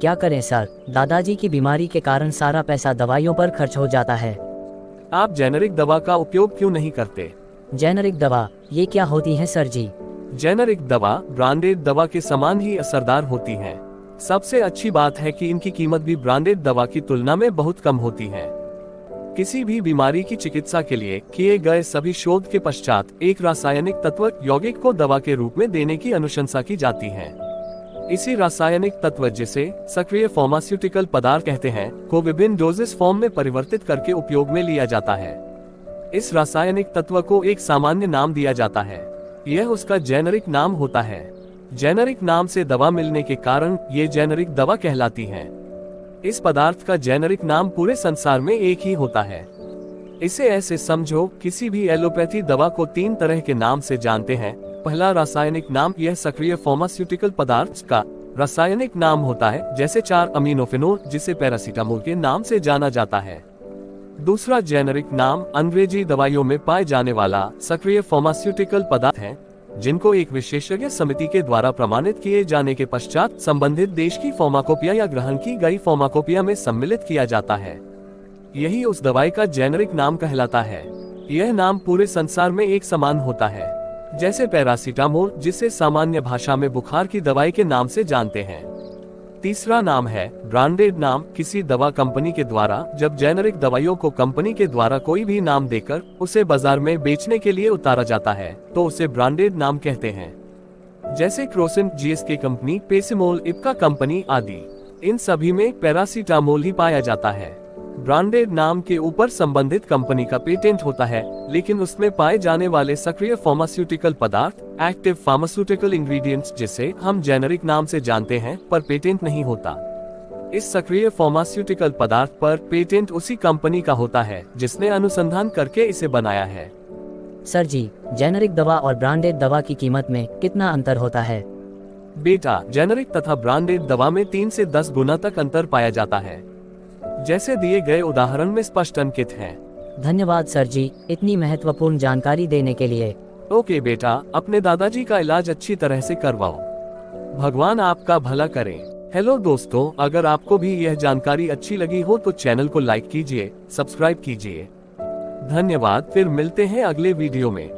क्या करें सर, दादाजी की बीमारी के कारण सारा पैसा दवाइयों पर खर्च हो जाता है। आप जेनेरिक दवा का उपयोग क्यों नहीं करते? जेनेरिक दवा, ये क्या होती है सर जी? जेनेरिक दवा ब्रांडेड दवा के समान ही असरदार होती हैं। सबसे अच्छी बात है कि इनकी कीमत भी ब्रांडेड दवा की तुलना में बहुत कम होती है। किसी भी बीमारी की चिकित्सा के लिए किए गए सभी शोध के पश्चात एक रासायनिक तत्व यौगिक को दवा के रूप में देने की अनुशंसा की जाती है। इसी रासायनिक तत्व, जिसे सक्रिय फार्मास्यूटिकल पदार्थ कहते हैं, को विभिन्न डोजेस फॉर्म में परिवर्तित करके उपयोग में लिया जाता है। इस रासायनिक तत्व को एक सामान्य नाम दिया जाता है, यह उसका जेनेरिक नाम होता है। जेनेरिक नाम से दवा मिलने के कारण ये जेनेरिक दवा कहलाती है। इस पदार्थ का जेनेरिक नाम पूरे संसार में एक ही होता है। इसे ऐसे समझो, किसी भी एलोपैथी दवा को 3 तरह के नाम से जानते हैं। पहला रासायनिक नाम, यह सक्रिय फार्मास्यूटिकल पदार्थ का रासायनिक नाम होता है, जैसे 4 अमीनोफेनोल, जिसे पैरासीटामोल के नाम से जाना जाता है। दूसरा जेनेरिक नाम अंग्रेजी दवाइयों में पाए जाने वाला सक्रिय फार्मास्यूटिकल पदार्थ है, जिनको एक विशेषज्ञ समिति के द्वारा प्रमाणित किए जाने के पश्चात संबंधित देश की फार्माकोपिया या ग्रहण की गई फार्माकोपिया में सम्मिलित किया जाता है। यही उस दवाई का जेनेरिक नाम कहलाता है। यह नाम पूरे संसार में एक समान होता है, जैसे पैरासीटामोल, जिसे सामान्य भाषा में बुखार की दवाई के नाम से जानते हैं। तीसरा नाम है ब्रांडेड नाम। किसी दवा कंपनी के द्वारा जब जेनेरिक दवाइयों को कंपनी के द्वारा कोई भी नाम देकर उसे बाजार में बेचने के लिए उतारा जाता है, तो उसे ब्रांडेड नाम कहते हैं। जैसे Crocin, GSK company, Pacimol, Ipca company आदि। इन सभी में पैरासीटामोल ही पाया जाता है। ब्रांडेड नाम के ऊपर संबंधित कंपनी का पेटेंट होता है, लेकिन उसमें पाए जाने वाले सक्रिय फार्मास्यूटिकल पदार्थ, एक्टिव फार्मास्यूटिकल इंग्रेडिएंट्स, जिसे हम जेनेरिक नाम से जानते हैं, पर पेटेंट नहीं होता। इस सक्रिय फार्मास्यूटिकल पदार्थ पर पेटेंट उसी कंपनी का होता है जिसने अनुसंधान करके इसे बनाया है। सर जी, जेनेरिक दवा और ब्रांडेड दवा की कीमत में कितना अंतर होता है? बेटा, जेनेरिक तथा ब्रांडेड दवा में 3 से 10 गुना तक अंतर पाया जाता है, जैसे दिए गए उदाहरण में स्पष्ट अंकित है। धन्यवाद सर जी, इतनी महत्वपूर्ण जानकारी देने के लिए। ओके बेटा, अपने दादाजी का इलाज अच्छी तरह से करवाओ। भगवान आपका भला करे। हेलो दोस्तों, अगर आपको भी यह जानकारी अच्छी लगी हो तो चैनल को लाइक कीजिए, सब्सक्राइब कीजिए। धन्यवाद, फिर मिलते हैं अगले वीडियो में।